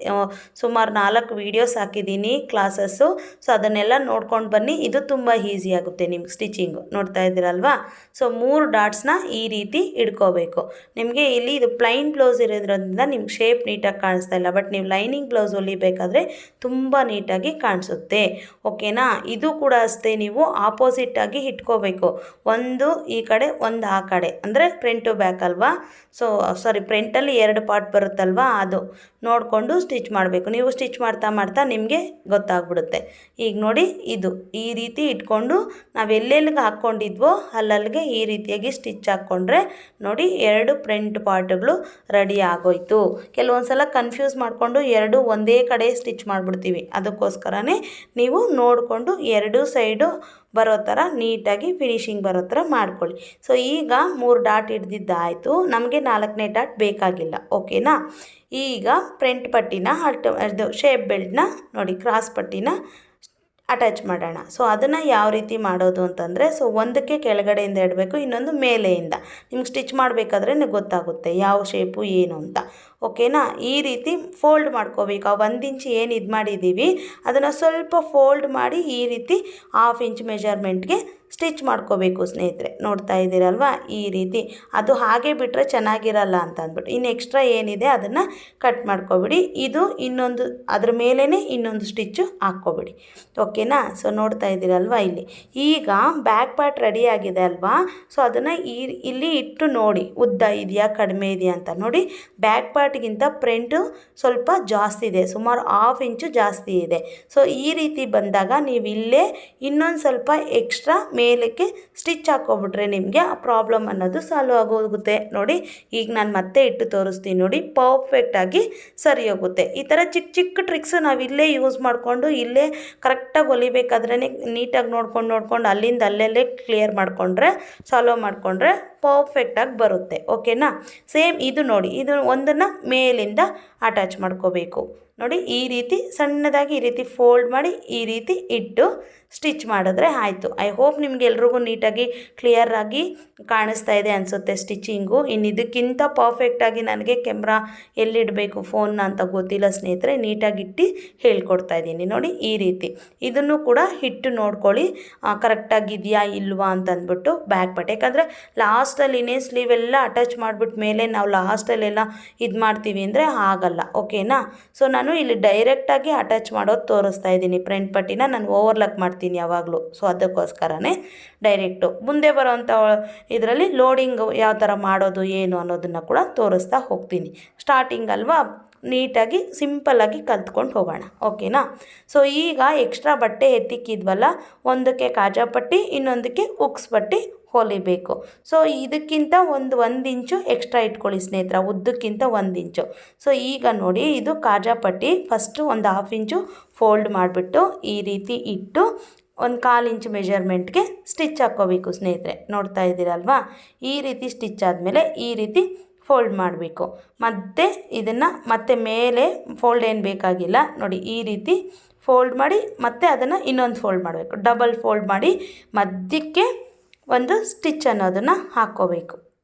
ಸುಮಾರು 4 ವೀಡಿಯೋಸ್ ಹಾಕಿದ್ದೀನಿ ಕ್ಲಾಸಸ್ಸು. ಸೊ ಅದನ್ನೆಲ್ಲ ನೋಡ್ಕೊಂಡು ಬನ್ನಿ. ಇದು ತುಂಬ ಈಸಿ ಆಗುತ್ತೆ ನಿಮ್ಗೆ ಸ್ಟಿಚಿಂಗು. ನೋಡ್ತಾ ಇದ್ದೀರಲ್ವಾ. ಸೊ 3 ಡಾಟ್ಸ್ನ ಈ ರೀತಿ ಇಟ್ಕೋಬೇಕು. ನಿಮಗೆ ಇಲ್ಲಿ ಇದು ಪ್ಲೈನ್ ಬ್ಲೌಸ್ ಇರೋದ್ರಿಂದ ನಿಮ್ಗೆ ಶೇಪ್ ನೀಟಾಗಿ ಕಾಣಿಸ್ತಾ ಇಲ್ಲ. ಬಟ್ ನೀವು ಲೈನಿಂಗ್ ಬ್ಲೌಸ್ ಹೊಲಿಬೇಕಾದ್ರೆ ತುಂಬ ನೀಟಾಗಿ ಕಾಣಿಸುತ್ತೆ. ಓಕೆನಾ. ಇದು ಕೂಡ ಅಷ್ಟೇ, ನೀವು ಆಪೋಸಿಟ್ಟಾಗಿ ಇಟ್ಕೋಬೇಕು. ಒಂದು ಈ ಕಡೆ ಒಂದು ಆ ಕಡೆ, ಅಂದರೆ ಫ್ರಂಟು ಬ್ಯಾಕ್ ಅಲ್ವಾ. ಸೊ ಫ್ರಂಟಲ್ಲಿ 2 ಪಾರ್ಟ್ ಬರುತ್ತಲ್ವಾ, ಅದು ನೋಡಿಕೊಂಡು ಸ್ಟಿಚ್ ಮಾಡಬೇಕು. ನೀವು ಸ್ಟಿಚ್ ಮಾಡ್ತಾ ನಿಮಗೆ ಗೊತ್ತಾಗ್ಬಿಡುತ್ತೆ. ಈಗ ನೋಡಿ, ಇದು ಈ ರೀತಿ ಇಟ್ಕೊಂಡು ನಾವು ಎಲ್ಲೆಲ್ಲಿಗೆ ಹಾಕ್ಕೊಂಡಿದ್ವೋ ಅಲ್ಲಲ್ಲಿಗೆ ಈ ರೀತಿಯಾಗಿ ಸ್ಟಿಚ್ ಹಾಕ್ಕೊಂಡ್ರೆ ನೋಡಿ 2 ಫ್ರಂಟ್ ಪಾರ್ಟ್ಗಳು ರೆಡಿ ಆಗೋಯ್ತು. ಕೆಲವೊಂದು ಸಲ ಕನ್ಫ್ಯೂಸ್ ಮಾಡಿಕೊಂಡು 2 ಒಂದೇ ಕಡೆ ಸ್ಟಿಚ್ ಮಾಡಿಬಿಡ್ತೀವಿ. ಅದಕ್ಕೋಸ್ಕರನೇ ನೀವು ನೋಡಿಕೊಂಡು 2 ಸೈಡು ಬರೋ ಥರ ನೀಟಾಗಿ ಫಿನಿಶಿಂಗ್ ಬರೋ ಥರ ಮಾಡ್ಕೊಳ್ಳಿ. ಸೊ ಈಗ 3 ಡಾಟ್ ಹಿಡ್ದಿದ್ದಾಯಿತು. ನಮಗೆ 4ನೇ ಡಾಟ್ ಬೇಕಾಗಿಲ್ಲ. ಓಕೆನಾ. ಈಗ ಫ್ರಂಟ್ ಪಟ್ಟಿನ ಅದು ಶೇಪ್ ಬೆಲ್ಟ್ನ ನೋಡಿ ಕ್ರಾಸ್ ಪಟ್ಟಿನ ಅಟ್ಯಾಚ್ ಮಾಡೋಣ. ಸೊ ಅದನ್ನು ಯಾವ ರೀತಿ ಮಾಡೋದು ಅಂತಂದರೆ, ಸೊ ಒಂದಕ್ಕೆ ಕೆಳಗಡೆಯಿಂದ ಇಡಬೇಕು, ಇನ್ನೊಂದು ಮೇಲೆಯಿಂದ. ನಿಮ್ಗೆ ಸ್ಟಿಚ್ ಮಾಡಬೇಕಾದ್ರೆ ಗೊತ್ತಾಗುತ್ತೆ ಯಾವ ಶೇಪು ಏನು ಅಂತ. ಓಕೆನಾ. ಈ ರೀತಿ ಫೋಲ್ಡ್ ಮಾಡ್ಕೋಬೇಕು. ಆ 1 ಇಂಚ್ ಏನು ಇದು ಮಾಡಿದ್ದೀವಿ ಅದನ್ನು ಸ್ವಲ್ಪ ಫೋಲ್ಡ್ ಮಾಡಿ ಈ ರೀತಿ ಹಾಫ್ ಇಂಚ್ ಮೆಜರ್ಮೆಂಟ್ಗೆ ಸ್ಟಿಚ್ ಮಾಡ್ಕೋಬೇಕು ಸ್ನೇಹಿತರೆ. ನೋಡ್ತಾ ಇದ್ದೀರಲ್ವಾ, ಈ ರೀತಿ. ಅದು ಹಾಗೆ ಬಿಟ್ಟರೆ ಚೆನ್ನಾಗಿರಲ್ಲ ಅಂತ ಅಂದ್ಬಿಟ್ಟು ಇನ್ನು ಎಕ್ಸ್ಟ್ರಾ ಏನಿದೆ ಅದನ್ನು ಕಟ್ ಮಾಡ್ಕೊಬಿಡಿ. ಇದು ಇನ್ನೊಂದು ಅದ್ರ ಮೇಲೇ ಇನ್ನೊಂದು ಸ್ಟಿಚ್ಚು ಹಾಕ್ಕೊಬಿಡಿ. ಓಕೆನಾ. ಸೊ ನೋಡ್ತಾ ಇದ್ದೀರಲ್ವಾ, ಇಲ್ಲಿ ಈಗ ಬ್ಯಾಕ್ ಪಾರ್ಟ್ ರೆಡಿ ಆಗಿದೆ ಅಲ್ವಾ. ಸೊ ಅದನ್ನು ಇಲ್ಲಿ ಇಟ್ಟು ನೋಡಿ ಉದ್ದ ಇದೆಯಾ ಕಡಿಮೆ ಇದೆಯಾ ಅಂತ ನೋಡಿ. ಬ್ಯಾಕ್ ಪಾರ್ಟ್ ಪಾರ್ಟ್ಗಿಂತ ಫ್ರಂಟು ಸ್ವಲ್ಪ ಜಾಸ್ತಿ ಇದೆ, ಸುಮಾರು 1/2 ಇಂಚು ಜಾಸ್ತಿ ಇದೆ. ಸೊ ಈ ರೀತಿ ಬಂದಾಗ ನೀವು ಇಲ್ಲೇ ಇನ್ನೊಂದು ಸ್ವಲ್ಪ ಎಕ್ಸ್ಟ್ರಾ ಮೇಲಕ್ಕೆ ಸ್ಟಿಚ್ ಹಾಕ್ಕೊಬಿಟ್ರೆ ನಿಮಗೆ ಆ ಪ್ರಾಬ್ಲಮ್ ಅನ್ನೋದು ಸಾಲ್ವ್ ಆಗೋಗುತ್ತೆ. ನೋಡಿ ಈಗ ನಾನು ಮತ್ತೆ ಇಟ್ಟು ತೋರಿಸ್ತೀನಿ ನೋಡಿ, ಪರ್ಫೆಕ್ಟಾಗಿ ಸರಿ ಹೋಗುತ್ತೆ. ಈ ಥರ ಚಿಕ್ಕ ಚಿಕ್ಕ ಟ್ರಿಕ್ಸು ನಾವು ಇಲ್ಲೇ ಯೂಸ್ ಮಾಡಿಕೊಂಡು ಇಲ್ಲೇ ಕರೆಕ್ಟಾಗಿ ಹೊಲಿಬೇಕಾದ್ರೆ ನೀಟಾಗಿ ನೋಡ್ಕೊಂಡು ಅಲ್ಲಿಂದ ಅಲ್ಲೆಲ್ಲೇ ಕ್ಲಿಯರ್ ಮಾಡಿಕೊಂಡ್ರೆ ಸಾಲ್ವ್ ಮಾಡಿಕೊಂಡ್ರೆ ಪರ್ಫೆಕ್ಟಾಗಿ ಬರುತ್ತೆ. ಓಕೆನಾ. ಸೇಮ್ ಇದು ನೋಡಿ, ಇದು ಒಂದನ್ನು ಮೇಲಿಂದ ಅಟ್ಯಾಚ್ ಮಾಡ್ಕೋಬೇಕು. ನೋಡಿ ಈ ರೀತಿ ಸಣ್ಣದಾಗಿ ಈ ರೀತಿ ಫೋಲ್ಡ್ ಮಾಡಿ ಈ ರೀತಿ ಇಟ್ಟು ಸ್ಟಿಚ್ ಮಾಡಿದ್ರೆ ಆಯಿತು. ಐ ಹೋಪ್ ನಿಮಗೆಲ್ರಿಗೂ ನೀಟಾಗಿ ಕ್ಲಿಯರಾಗಿ ಕಾಣಿಸ್ತಾ ಇದೆ ಅನಿಸುತ್ತೆ ಸ್ಟಿಚಿಂಗು. ಇನ್ನು ಇದಕ್ಕಿಂತ ಪರ್ಫೆಕ್ಟಾಗಿ ನನಗೆ ಕ್ಯಾಮ್ರಾ ಎಲ್ಲಿಡಬೇಕು ಫೋನ್ನ ಅಂತ ಗೊತ್ತಿಲ್ಲ ಸ್ನೇಹಿತರೆ, ನೀಟಾಗಿ ಇಟ್ಟು ಹೇಳ್ಕೊಡ್ತಾ ಇದ್ದೀನಿ. ನೋಡಿ ಈ ರೀತಿ ಇದನ್ನು ಕೂಡ ಹಿಟ್ಟು ನೋಡ್ಕೊಳ್ಳಿ ಕರೆಕ್ಟಾಗಿದೆಯಾ ಇಲ್ವಾ ಅಂತಂದ್ಬಿಟ್ಟು ಬ್ಯಾಕ್ ಪಾರ್ಟ್. ಯಾಕಂದರೆ ಲಾಸ್ಟಲ್ಲಿ ಇನ್ನೇನು ಸ್ಲೀವ್ ಎಲ್ಲ ಅಟ್ಯಾಚ್ ಮಾಡಿಬಿಟ್ಟು ಮೇಲೆ ನಾವು ಲಾಸ್ಟಲ್ಲೆಲ್ಲ ಇದು ಮಾಡ್ತೀವಿ ಅಂದರೆ ಆಗಲ್ಲ. ಓಕೆನಾ. ಸೊ ನಾನು ಇಲ್ಲಿ ಡೈರೆಕ್ಟಾಗಿ ಅಟ್ಯಾಚ್ ಮಾಡೋದು ತೋರಿಸ್ತಾ ಇದ್ದೀನಿ. ಫ್ರಂಟ್ ಪಟ್ಟಿನ ನಾನು ಓವರ್ಲಾಕ್ ಮಾಡ್ತೀನಿ ಯಾವಾಗಲೂ. ಸೊ ಅದಕ್ಕೋಸ್ಕರನೇ ಡೈರೆಕ್ಟು ಮುಂದೆ ಬರೋವಂಥ ಇದರಲ್ಲಿ ಲೋಡಿಂಗ್ ಯಾವ ಥರ ಮಾಡೋದು ಏನು ಅನ್ನೋದನ್ನು ಕೂಡ ತೋರಿಸ್ತಾ ಹೋಗ್ತೀನಿ. ಸ್ಟಾರ್ಟಿಂಗ್ ಅಲ್ವಾ, ನೀಟಾಗಿ ಸಿಂಪಲ್ಲಾಗಿ ಕಲ್ತ್ಕೊಂಡು ಹೋಗೋಣ. ಓಕೆನಾ. ಸೊ ಈಗ ಎಕ್ಸ್ಟ್ರಾ ಬಟ್ಟೆ ಎತ್ತಿಕ್ಕಿದ್ವಲ್ಲ, ಒಂದಕ್ಕೆ ಕಾಜಾ ಪಟ್ಟಿ ಇನ್ನೊಂದಕ್ಕೆ ಉಕ್ಸ್ ಪಟ್ಟಿ ಹೊಲಿಬೇಕು. ಸೊ ಇದಕ್ಕಿಂತ ಒಂದು ಇಂಚು ಎಕ್ಸ್ಟ್ರಾ ಇಟ್ಕೊಳ್ಳಿ ಸ್ನೇಹಿತರ, ಉದ್ದಕ್ಕಿಂತ 1 ಇಂಚು. ಸೊ ಈಗ ನೋಡಿ ಇದು ಕಾಜಾ ಪಟ್ಟಿ ಫಸ್ಟು ಒಂದು 1/2 ಇಂಚು ಫೋಲ್ಡ್ ಮಾಡಿಬಿಟ್ಟು ಈ ರೀತಿ ಇಟ್ಟು 1/4 ಇಂಚು ಮೆಜರ್ಮೆಂಟ್ಗೆ ಸ್ಟಿಚ್ ಹಾಕ್ಕೋಬೇಕು ಸ್ನೇಹಿತರೆ. ನೋಡ್ತಾ ಇದ್ದೀರಲ್ವಾ, ಈ ರೀತಿ ಸ್ಟಿಚ್ ಆದಮೇಲೆ ಈ ರೀತಿ ಫೋಲ್ಡ್ ಮಾಡಬೇಕು. ಮತ್ತು ಇದನ್ನು ಮತ್ತೆ ಮೇಲೆ ಫೋಲ್ಡ್ ಏನು ಬೇಕಾಗಿಲ್ಲ. ನೋಡಿ ಈ ರೀತಿ ಫೋಲ್ಡ್ ಮಾಡಿ ಮತ್ತೆ ಅದನ್ನು ಇನ್ನೊಂದು ಫೋಲ್ಡ್ ಮಾಡಬೇಕು. ಡಬಲ್ ಫೋಲ್ಡ್ ಮಾಡಿ ಮಧ್ಯಕ್ಕೆ ಒಂದು ಸ್ಟಿಚ್ ಅನ್ನೋದನ್ನು ಹಾಕ್ಕೋಬೇಕು.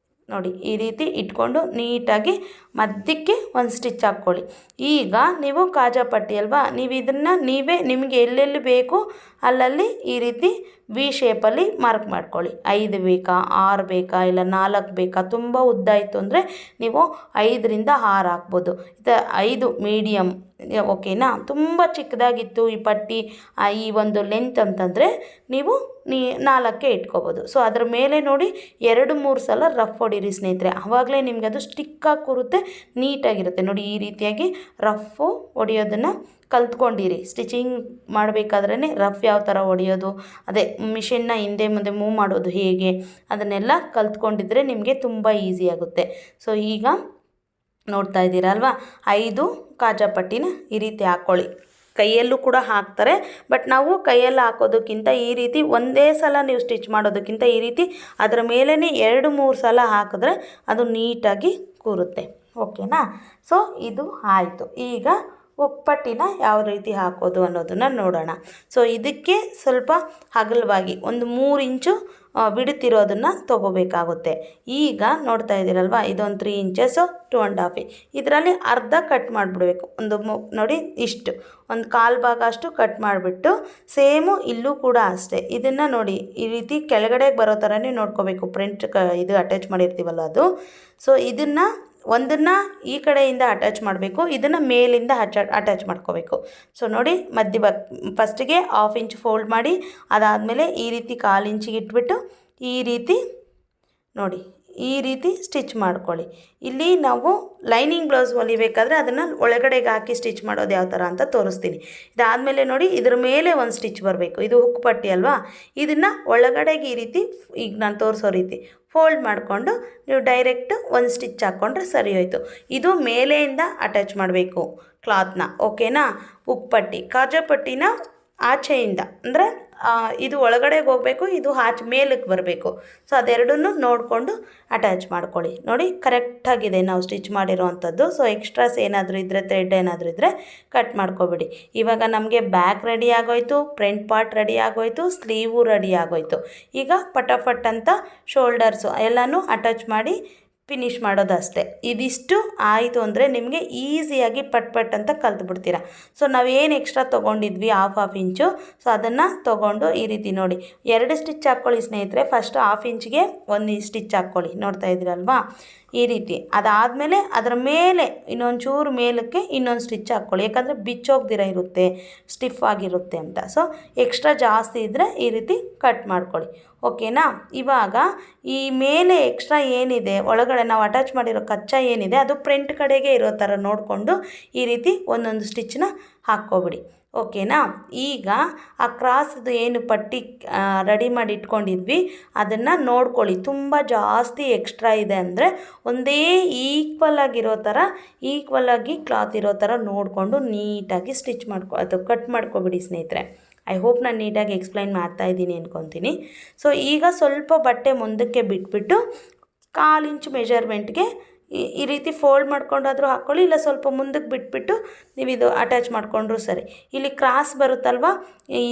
ನೋಡಿ ಈ ರೀತಿ ಇಟ್ಕೊಂಡು ನೀಟಾಗಿ ಮಧ್ಯಕ್ಕೆ ಒಂದು ಸ್ಟಿಚ್ ಹಾಕ್ಕೊಳ್ಳಿ. ಈಗ ನೀವು ಕಾಜಾ ಪಟ್ಟಿ ಅಲ್ವಾ, ನೀವು ಇದನ್ನು ನಿಮಗೆ ಎಲ್ಲೆಲ್ಲಿ ಬೇಕು ಅಲ್ಲಲ್ಲಿ ಈ ರೀತಿ ವಿ ಶೇಪಲ್ಲಿ ಮಾರ್ಕ್ ಮಾಡ್ಕೊಳ್ಳಿ. 5 ಬೇಕಾ 6 ಬೇಕಾ ಇಲ್ಲ 4 ಬೇಕಾ, ತುಂಬ ಉದ್ದ ಇತ್ತು ಅಂದರೆ ನೀವು 5ರಿಂದ 6 ಹಾಕ್ಬೋದು. 5 ಮೀಡಿಯಮ್. ಓಕೆನಾ. ತುಂಬ ಚಿಕ್ಕದಾಗಿತ್ತು ಈ ಪಟ್ಟಿ ಈ ಒಂದು ಲೆಂತ್ ಅಂತಂದರೆ ನೀವು 4ಕ್ಕೆ ಇಟ್ಕೋಬೋದು. ಸೊ ಅದ್ರ ಮೇಲೆ ನೋಡಿ 2-3 ಸಲ ರಫ್ ಹೊಡೀರಿ ಸ್ನೇಹಿತರೆ, ಆವಾಗಲೇ ನಿಮಗೆ ಅದು ಸ್ಟಿಕ್ಕಾಗಿ ಕೂರುತ್ತೆ, ನೀಟಾಗಿರುತ್ತೆ. ನೋಡಿ ಈ ರೀತಿಯಾಗಿ ರಫು ಹೊಡೆಯೋದನ್ನು ಕಲ್ತ್ಕೊಂಡಿರಿ. ಸ್ಟಿಚಿಂಗ್ ಮಾಡಬೇಕಾದ್ರೇ ರಫ್ ಯಾವ ಥರ ಹೊಡೆಯೋದು, ಅದೇ ಮಿಷಿನ್ನ ಹಿಂದೆ ಮುಂದೆ ಮೂವ್ ಮಾಡೋದು ಹೇಗೆ, ಅದನ್ನೆಲ್ಲ ಕಲ್ತ್ಕೊಂಡಿದ್ರೆ ನಿಮಗೆ ತುಂಬ ಈಸಿ ಆಗುತ್ತೆ. ಸೊ ಈಗ ನೋಡ್ತಾ ಇದ್ದೀರಲ್ವಾ, 5 ಕಾಜಾ ಪಟ್ಟಿನ ಈ ರೀತಿ ಹಾಕ್ಕೊಳ್ಳಿ. ಕೈಯಲ್ಲೂ ಕೂಡ ಹಾಕ್ತಾರೆ, ಬಟ್ ನಾವು ಕೈಯಲ್ಲಿ ಹಾಕೋದಕ್ಕಿಂತ ಈ ರೀತಿ ಒಂದೇ ಸಲ ನೀವು ಸ್ಟಿಚ್ ಮಾಡೋದಕ್ಕಿಂತ ಈ ರೀತಿ ಅದರ ಮೇಲೇ 2-3 ಸಲ ಹಾಕಿದ್ರೆ ಅದು ನೀಟಾಗಿ ಕೂರುತ್ತೆ. ಓಕೆನಾ. ಸೊ ಇದು ಆಯಿತು. ಈಗ ಉಪ್ಪಟ್ಟಿನ ಯಾವ ರೀತಿ ಹಾಕೋದು ಅನ್ನೋದನ್ನು ನೋಡೋಣ. ಸೊ ಇದಕ್ಕೆ ಸ್ವಲ್ಪ ಅಗಲವಾಗಿ ಒಂದು 3 ಇಂಚು ಬಿಡುತ್ತಿರೋದನ್ನು ತೊಗೋಬೇಕಾಗುತ್ತೆ. ಈಗ ನೋಡ್ತಾ ಇದ್ದೀರಲ್ವ, ಇದೊಂದು 3 ಇಂಚಸ್ಸು 2.5 ಇದರಲ್ಲಿ ಅರ್ಧ ಕಟ್ ಮಾಡಿಬಿಡ್ಬೇಕು. ನೋಡಿ ಇಷ್ಟು ಒಂದು 1/4 ಭಾಗ ಅಷ್ಟು ಕಟ್ ಮಾಡಿಬಿಟ್ಟು ಸೇಮು ಇಲ್ಲೂ ಕೂಡ ಅಷ್ಟೇ ಇದನ್ನು ನೋಡಿ ಈ ರೀತಿ ಕೆಳಗಡೆಗೆ ಬರೋ ಥರನೇ ನೋಡ್ಕೋಬೇಕು. ಫ್ರಂಟ್ ಇದು ಅಟ್ಯಾಚ್ ಮಾಡಿರ್ತೀವಲ್ಲ ಅದು. ಸೊ ಇದನ್ನು ಒಂದನ್ನು ಈ ಕಡೆಯಿಂದ ಅಟ್ಯಾಚ್ ಮಾಡಬೇಕು, ಇದನ್ನು ಮೇಲಿಂದ ಅಟ್ಯಾಚ್ ಮಾಡ್ಕೋಬೇಕು. ಸೊ ನೋಡಿ ಫಸ್ಟಿಗೆ 1/2 ಇಂಚ್ ಫೋಲ್ಡ್ ಮಾಡಿ ಅದಾದಮೇಲೆ ಈ ರೀತಿ 1/4 ಇಂಚಿಗೆ ಇಟ್ಬಿಟ್ಟು ಈ ರೀತಿ ನೋಡಿ ಈ ರೀತಿ ಸ್ಟಿಚ್ ಮಾಡ್ಕೊಳ್ಳಿ. ಇಲ್ಲಿ ನಾವು ಲೈನಿಂಗ್ ಬ್ಲೌಸ್ ಹೊಲಿಬೇಕಾದ್ರೆ ಅದನ್ನು ಒಳಗಡೆಗೆ ಹಾಕಿ ಸ್ಟಿಚ್ ಮಾಡೋದು ಯಾವ ಥರ ಅಂತ ತೋರಿಸ್ತೀನಿ. ಇದಾದಮೇಲೆ ನೋಡಿ ಇದ್ರ ಮೇಲೆ ಒಂದು ಸ್ಟಿಚ್ ಬರಬೇಕು. ಇದು ಹುಕ್ ಪಟ್ಟಿ ಅಲ್ವಾ, ಇದನ್ನು ಒಳಗಡೆಗೆ ಈ ರೀತಿ ಈಗ ನಾನು ತೋರಿಸೋ ರೀತಿ ಫೋಲ್ಡ್ ಮಾಡಿಕೊಂಡು ನೀವು ಡೈರೆಕ್ಟ್ ಒಂದು ಸ್ಟಿಚ್ ಹಾಕ್ಕೊಂಡ್ರೆ ಸರಿ ಹೋಯಿತು. ಇದು ಮೇಲೆಯಿಂದ ಅಟ್ಯಾಚ್ ಮಾಡಬೇಕು ಕ್ಲಾತ್ನ. ಓಕೆನಾ. ಉಪ್ಪಟ್ಟಿ ಕಾಜಾ ಪಟ್ಟಿನ ಆಚೆಯಿಂದ ಅಂದರೆ ಇದು ಒಳಗಡೆಗೆ ಹೋಗಬೇಕು, ಇದು ಮೇಲಕ್ಕೆ ಬರಬೇಕು. ಸೊ ಅದೆರಡನ್ನೂ ನೋಡಿಕೊಂಡು ಅಟ್ಯಾಚ್ ಮಾಡ್ಕೊಳ್ಳಿ. ನೋಡಿ ಕರೆಕ್ಟಾಗಿದೆ ನಾವು ಸ್ಟಿಚ್ ಮಾಡಿರೋವಂಥದ್ದು. ಸೊ ಎಕ್ಸ್ಟ್ರಾಸ್ ಏನಾದರೂ ಇದ್ದರೆ ಥ್ರೆಡ್ ಏನಾದರೂ ಇದ್ದರೆ ಕಟ್ ಮಾಡ್ಕೊಬಿಡಿ. ಇವಾಗ ನಮಗೆ ಬ್ಯಾಕ್ ರೆಡಿ ಆಗೋಯ್ತು, ಫ್ರಂಟ್ ಪಾರ್ಟ್ ರೆಡಿ ಆಗೋಯ್ತು, ಸ್ಲೀವು ರೆಡಿ ಆಗೋಯ್ತು. ಈಗ ಪಟಾಫಟ್ ಅಂತ ಶೋಲ್ಡರ್ಸು ಎಲ್ಲನೂ ಅಟ್ಯಾಚ್ ಮಾಡಿ ಫಿನಿಷ್ ಮಾಡೋದಷ್ಟೇ. ಇದಿಷ್ಟು ಆಯಿತು ಅಂದರೆ ನಿಮಗೆ ಈಸಿಯಾಗಿ ಪಟ್ ಅಂತ ಕಲ್ತ್ಬಿಡ್ತೀರ. ಸೊ ನಾವೇನು ಎಕ್ಸ್ಟ್ರಾ ತೊಗೊಂಡಿದ್ವಿ 1/2 ಇಂಚು, ಸೊ ಅದನ್ನು ತೊಗೊಂಡು ಈ ರೀತಿ ನೋಡಿ 2 ಸ್ಟಿಚ್ ಹಾಕ್ಕೊಳ್ಳಿ ಸ್ನೇಹಿತರೆ. ಫಸ್ಟ್ 1/2 ಇಂಚಿಗೆ 1 ಸ್ಟಿಚ್ ಹಾಕ್ಕೊಳ್ಳಿ. ನೋಡ್ತಾ ಇದ್ದೀರಲ್ವಾ, ಈ ರೀತಿ. ಅದಾದಮೇಲೆ ಅದರ ಮೇಲೆ ಇನ್ನೊಂದು ಚೂರು ಮೇಲಕ್ಕೆ ಇನ್ನೊಂದು ಸ್ಟಿಚ್ ಹಾಕ್ಕೊಳ್ಳಿ, ಯಾಕಂದರೆ ಬಿಚ್ಚೋಗ್ದಿರ ಇರುತ್ತೆ, ಸ್ಟಿಫ್ ಆಗಿರುತ್ತೆ ಅಂತ. ಸೊ ಎಕ್ಸ್ಟ್ರಾ ಜಾಸ್ತಿ ಇದ್ದರೆ ಈ ರೀತಿ ಕಟ್ ಮಾಡ್ಕೊಳ್ಳಿ, ಓಕೆನಾ. ಇವಾಗ ಈ ಮೇಲೆ ಎಕ್ಸ್ಟ್ರಾ ಏನಿದೆ ಒಳಗಡೆ ನಾವು ಅಟ್ಯಾಚ್ ಮಾಡಿರೋ ಕಚ್ಚಾ ಏನಿದೆ ಅದು ಫ್ರಂಟ್ ಕಡೆಗೆ ಇರೋ ಥರ ನೋಡಿಕೊಂಡು ಈ ರೀತಿ ಒಂದೊಂದು ಸ್ಟಿಚ್ನ ಹಾಕ್ಕೊಬಿಡಿ, ಓಕೆನಾ. ಈಗ ಆ ಕ್ರಾಸ್ದು ಏನು ಪಟ್ಟಿ ರೆಡಿ ಮಾಡಿ ಇಟ್ಕೊಂಡಿದ್ವಿ ಅದನ್ನು ನೋಡ್ಕೊಳ್ಳಿ. ತುಂಬ ಜಾಸ್ತಿ ಎಕ್ಸ್ಟ್ರಾ ಇದೆ ಅಂದರೆ ಒಂದೇ ಈಕ್ವಲ್ ಆಗಿ ಕ್ಲಾತ್ ಇರೋ ಥರ ನೋಡಿಕೊಂಡು ನೀಟಾಗಿ ಸ್ಟಿಚ್ ಅಥವಾ ಕಟ್ ಮಾಡ್ಕೊಬಿಡಿ ಸ್ನೇಹಿತರೆ. ಐ ಹೋಪ್ ನಾನು ನೀಟಾಗಿ ಎಕ್ಸ್ಪ್ಲೈನ್ ಮಾಡ್ತಾ ಇದ್ದೀನಿ ಅಂದ್ಕೊತೀನಿ. ಸೊ ಈಗ ಸ್ವಲ್ಪ ಬಟ್ಟೆ ಮುಂದಕ್ಕೆ ಬಿಟ್ಬಿಟ್ಟು 1/4 ಇಂಚ್ ಮೆಜರ್ಮೆಂಟ್ಗೆ ಈ ರೀತಿ ಫೋಲ್ಡ್ ಮಾಡ್ಕೊಂಡಾದರೂ ಹಾಕ್ಕೊಳ್ಳಿ, ಇಲ್ಲ ಸ್ವಲ್ಪ ಮುಂದಕ್ಕೆ ಬಿಟ್ಬಿಟ್ಟು ನೀವು ಇದು ಅಟ್ಯಾಚ್ ಮಾಡಿಕೊಂಡ್ರೂ ಸರಿ. ಇಲ್ಲಿ ಕ್ರಾಸ್ ಬರುತ್ತಲ್ವ ಈ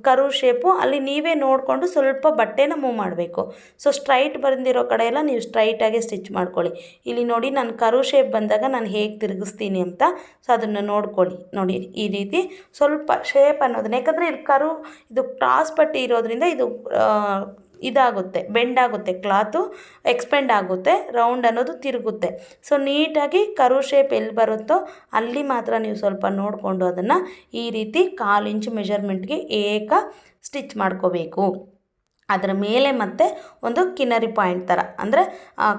ಕರು ಶೇಪು, ಅಲ್ಲಿ ನೀವೇ ನೋಡಿಕೊಂಡು ಸ್ವಲ್ಪ ಬಟ್ಟೆನ ಮೂವ್ ಮಾಡಬೇಕು. ಸೊ ಸ್ಟ್ರೈಟ್ ಬಂದಿರೋ ಕಡೆ ಎಲ್ಲ ನೀವು ಸ್ಟ್ರೈಟಾಗಿ ಸ್ಟಿಚ್ ಮಾಡ್ಕೊಳ್ಳಿ. ಇಲ್ಲಿ ನೋಡಿ ನಾನು ಕರು ಶೇಪ್ ಬಂದಾಗ ನಾನು ಹೇಗೆ ತಿರುಗಿಸ್ತೀನಿ ಅಂತ, ಸೊ ಅದನ್ನು ನೋಡ್ಕೊಳ್ಳಿ. ನೋಡಿ ಈ ರೀತಿ ಸ್ವಲ್ಪ ಶೇಪ್ ಅನ್ನೋದನ್ನ, ಯಾಕಂದರೆ ಇದು ಕ್ರಾಸ್ ಪಟ್ಟಿ ಇರೋದ್ರಿಂದ ಇದು ಇದಾಗುತ್ತೆ, ಬೆಂಡ್ ಆಗುತ್ತೆ, ಕ್ಲಾತು ಎಕ್ಸ್ಪೆಂಡ್ ಆಗುತ್ತೆ, ರೌಂಡ್ ಅನ್ನೋದು ತಿರುಗುತ್ತೆ. ಸೊ ನೀಟಾಗಿ ಕರು ಶೇಪ್ ಎಲ್ಲಿ ಬರುತ್ತೋ ಅಲ್ಲಿ ಮಾತ್ರ ನೀವು ಸ್ವಲ್ಪ ನೋಡಿಕೊಂಡು ಅದನ್ನು ಈ ರೀತಿ 1/4 ಇಂಚ್ ಮೆಜರ್ಮೆಂಟ್ಗೆ ಸ್ಟಿಚ್ ಮಾಡ್ಕೋಬೇಕು. ಅದರ ಮೇಲೆ ಮತ್ತೆ ಒಂದು ಕಿನ್ನರಿ ಪಾಯಿಂಟ್ ಥರ, ಅಂದರೆ